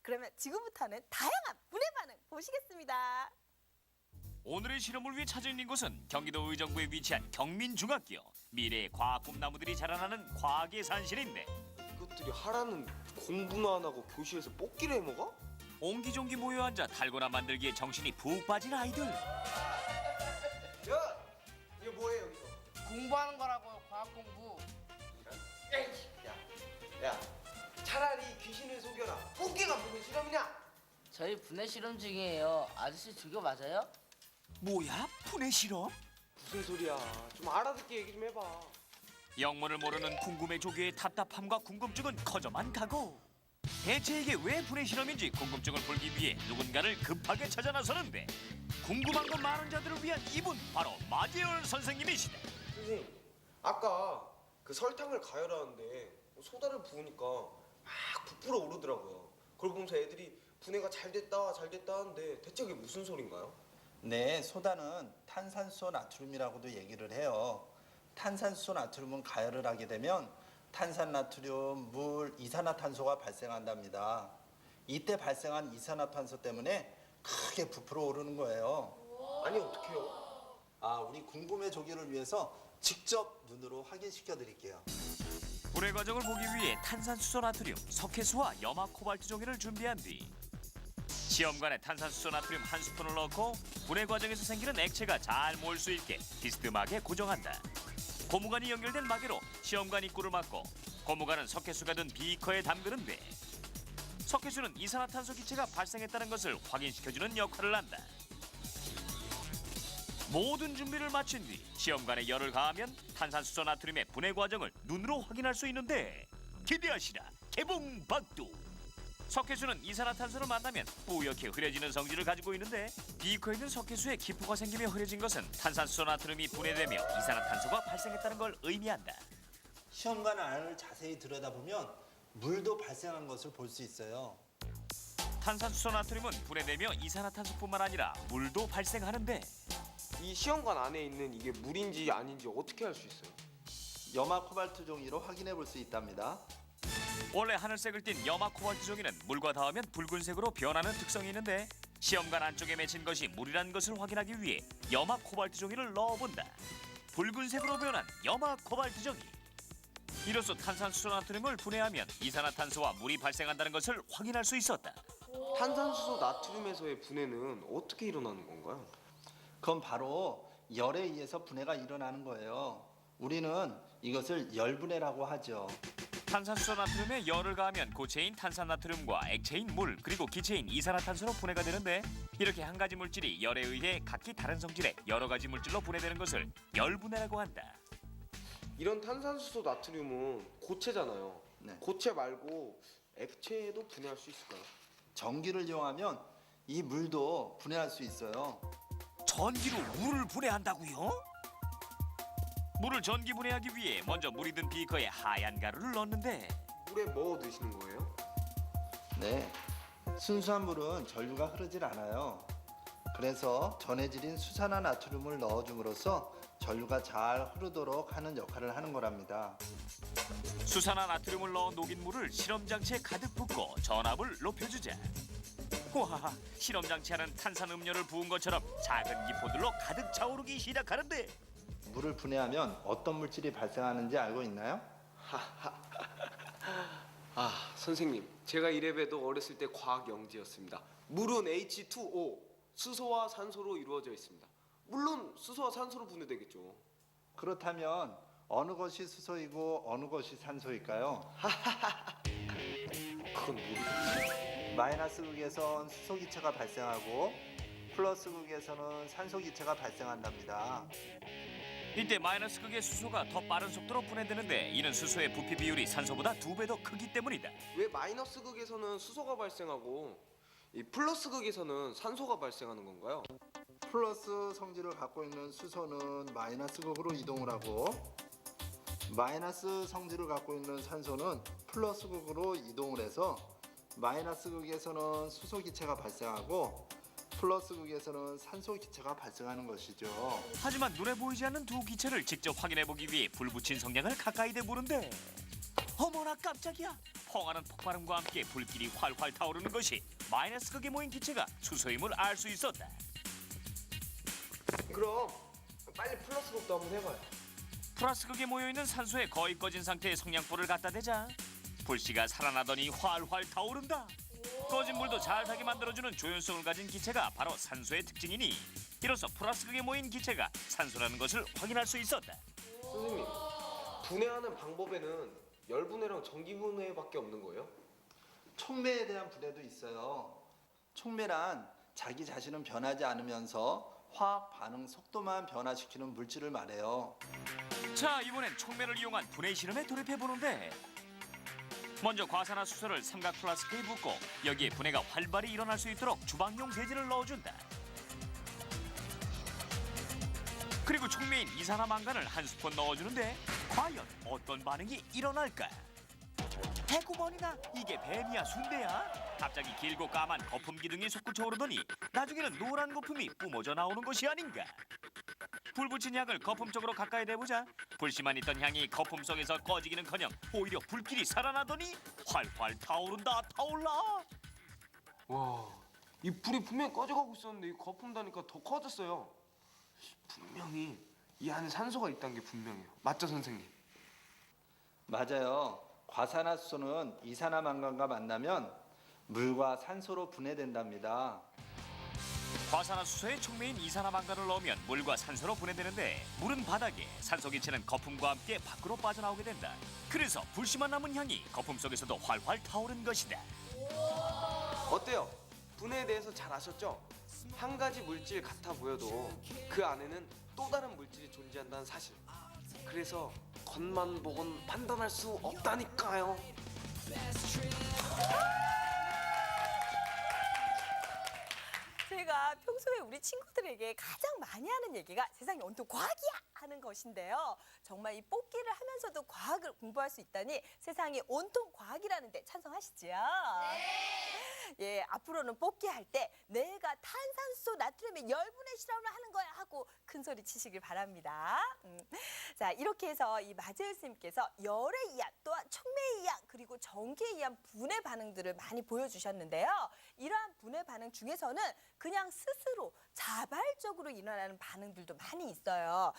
그러면 지금부터는 다양한 분해 반응 보시겠습니다. 오늘의 실험을 위해 찾은 이곳은 경기도 의정부에 위치한 경민중학교. 미래의 과학 꿈나무들이 자라나는 과학의 산실인데 이것들이 하라는 공부나 안 하고 교실에서 뽑기를 해먹어? 옹기종기 모여 앉아 달고나 만들기에 정신이 푹 빠진 아이들. 야! 이거 뭐해 여기서? 공부하는 거라고요. 과학 공부. 야, 차라리 귀신을 속여라. 뽑기가 무슨 실험이냐? 저희 분해 실험 중이에요. 아저씨 저거 맞아요? 뭐야? 분해 실험? 무슨 소리야? 좀 알아듣게 얘기 좀 해봐. 영문을 모르는 궁금해 조교의 답답함과 궁금증은 커져만 가고 대체 이게 왜 분해 실험인지 궁금증을 풀기 위해 누군가를 급하게 찾아 나서는데 궁금한 것 많은 자들을 위한 이분 바로 마재열 선생님이시다. 선생님, 아까 그 설탕을 가열하는데 소다를 부으니까 막 부풀어 오르더라고요. 그걸 보면서 애들이 분해가 잘 됐다 하는데 대체 그게 무슨 소린가요? 네, 소다는 탄산수 나트륨이라고도 얘기를 해요. 탄산수 나트륨은 가열을 하게 되면 탄산나트륨, 물, 이산화탄소가 발생한답니다. 이때 발생한 이산화탄소 때문에 크게 부풀어 오르는 거예요. 아니 어떡해요? 우리 궁금해 조기를 위해서 직접 눈으로 확인시켜 드릴게요. 분해 과정을 보기 위해 탄산수소 나트륨, 석회수와 염화 코발트 종이를 준비한 뒤 시험관에 탄산수소 나트륨 한 스푼을 넣고 분해 과정에서 생기는 액체가 잘 모을 수 있게 디스트막에 고정한다. 고무관이 연결된 마개로 시험관 입구를 막고 고무관은 석회수가 든 비커에 담그는데 석회수는 이산화탄소 기체가 발생했다는 것을 확인시켜주는 역할을 한다. 모든 준비를 마친 뒤 시험관에 열을 가하면 탄산수소 나트륨의 분해 과정을 눈으로 확인할 수 있는데 기대하시라 개봉박두. 석회수는 이산화탄소를 만나면 뿌옇게 흐려지는 성질을 가지고 있는데 비커에 있는 석회수에 기포가 생기며 흐려진 것은 탄산수소 나트륨이 분해되며 이산화탄소가 발생했다는 걸 의미한다. 시험관 안을 자세히 들여다보면 물도 발생한 것을 볼 수 있어요. 탄산수소 나트륨은 분해되며 이산화탄소뿐만 아니라 물도 발생하는데 이 시험관 안에 있는 이게 물인지 아닌지 어떻게 알 수 있어요? 염화 코발트 종이로 확인해 볼 수 있답니다. 원래 하늘색을 띤 염화 코발트 종이는 물과 닿으면 붉은색으로 변하는 특성이 있는데 시험관 안쪽에 맺힌 것이 물이라는 것을 확인하기 위해 염화 코발트 종이를 넣어본다. 붉은색으로 변한 염화 코발트 종이. 이로써 탄산수소 나트륨을 분해하면 이산화탄소와 물이 발생한다는 것을 확인할 수 있었다. 탄산수소 나트륨에서의 분해는 어떻게 일어나는 건가요? 그건 바로 열에 의해서 분해가 일어나는 거예요. 우리는 이것을 열분해라고 하죠. 탄산수소 나트륨에 열을 가하면 고체인 탄산나트륨과 액체인 물 그리고 기체인 이산화탄소로 분해가 되는데 이렇게 한 가지 물질이 열에 의해 각기 다른 성질의 여러 가지 물질로 분해되는 것을 열분해라고 한다. 이런 탄산수소 나트륨은 고체잖아요. 네. 고체 말고 액체도 분해할 수 있을까요? 전기를 이용하면 이 물도 분해할 수 있어요. 전기로 물을 분해한다고요? 물을 전기 분해하기 위해 먼저 물이 든 비커에 하얀 가루를 넣는데 물에 뭐 넣으시는 거예요? 네, 순수한 물은 전류가 흐르질 않아요. 그래서 전해질인 수산화 나트륨을 넣어줌으로써 전류가 잘 흐르도록 하는 역할을 하는 거랍니다. 수산화 나트륨을 넣은 녹인 물을 실험장치에 가득 붓고 전압을 높여주자. 와, 실험장치 안은 탄산음료를 부은 것처럼 작은 기포들로 가득 차오르기 시작하는데 물을 분해하면 어떤 물질이 발생하는지 알고 있나요? 선생님, 제가 이래봬도 어렸을 때 과학 영재였습니다. 물은 H2O, 수소와 산소로 이루어져 있습니다. 물론 수소와 산소로 분해되겠죠. 그렇다면 어느 것이 수소이고 어느 것이 산소일까요? 그건 모르겠어요. 마이너스 극에선 수소 기체가 발생하고 플러스 극에서는 산소 기체가 발생한답니다. 이때 마이너스 극의 수소가 더 빠른 속도로 분해되는데 이는 수소의 부피 비율이 산소보다 2배 더 크기 때문이다. 왜 마이너스 극에서는 수소가 발생하고 이 플러스 극에서는 산소가 발생하는 건가요? 플러스 성질을 갖고 있는 수소는 마이너스 극으로 이동을 하고 마이너스 성질을 갖고 있는 산소는 플러스 극으로 이동을 해서 마이너스 극에서는 수소 기체가 발생하고 플러스 극에서는 산소 기체가 발생하는 것이죠. 하지만 눈에 보이지 않는 두 기체를 직접 확인해 보기 위해 불 붙인 성냥을 가까이 대보는데 어머나 깜짝이야. 펑하는 폭발음과 함께 불길이 활활 타오르는 것이 마이너스 극에 모인 기체가 수소임을 알 수 있었다. 그럼 빨리 플러스 극도 한번 해봐요. 플러스 극에 모여있는 산소에 거의 꺼진 상태의 성냥불을 갖다 대자 불씨가 살아나더니 활활 타오른다. 꺼진 물도 잘 타게 만들어주는 조연성을 가진 기체가 바로 산소의 특징이니 이로써 플러스 극에 모인 기체가 산소라는 것을 확인할 수 있었다. 선생님, 분해하는 방법에는 열분해랑 전기분해밖에 없는 거예요? 촉매에 대한 분해도 있어요. 촉매란 자기 자신은 변하지 않으면서 화학 반응 속도만 변화시키는 물질을 말해요. 자, 이번엔 촉매를 이용한 분해 실험에 돌입해보는데 먼저 과산화수소를 삼각 플라스크에 붓고 여기에 분해가 활발히 일어날 수 있도록 주방용 세제를 넣어준다. 그리고 촉매인 이산화망간을 한 스푼 넣어주는데 과연 어떤 반응이 일어날까? 해구머니나 이게 뱀이야 순대야? 갑자기 길고 까만 거품 기둥이 솟구쳐 오르더니 나중에는 노란 거품이 뿜어져 나오는 것이 아닌가? 불 붙인 향을 거품 쪽으로 가까이 대보자 불씨만 있던 향이 거품 속에서 꺼지기는커녕 오히려 불길이 살아나더니 활활 타오른다 타올라. 와, 이 불이 분명히 꺼져가고 있었는데 이 거품 다니까 더 커졌어요. 분명히 이 안에 산소가 있다는 게 분명해요. 맞죠, 선생님? 맞아요. 과산화수소는 이산화망간과 만나면 물과 산소로 분해된답니다. 과산화수소에 촉매인 이산화망간을 넣으면 물과 산소로 분해되는데 물은 바닥에, 산소 기체는 거품과 함께 밖으로 빠져나오게 된다. 그래서 불씨만 남은 향이 거품 속에서도 활활 타오른 것이다. 어때요? 분해에 대해서 잘 아셨죠? 한 가지 물질 같아 보여도 그 안에는 또 다른 물질이 존재한다는 사실. 그래서 겉만 보곤 판단할 수 없다니까요. 제가 평소에 우리 친구들에게 가장 많이 하는 얘기가 세상이 온통 과학이야 하는 것인데요. 정말 이 뽑기를 하면서도 과학을 공부할 수 있다니 세상이 온통 과학이라는데 찬성하시죠? 네. 예, 앞으로는 뽑기 할 때 내가 탄산수 나트륨의 열분의 실험을 하는 거야 하고 큰 소리 치시길 바랍니다. 자, 이렇게 해서 이 마재현 선생님께서 열에 의한 또한 촉매에 의한 그리고 전기에 의한 분해 반응들을 많이 보여주셨는데요. 이러한 분해 반응 중에서는 그냥 스스로 자발적으로 일어나는 반응들도 많이 있어요.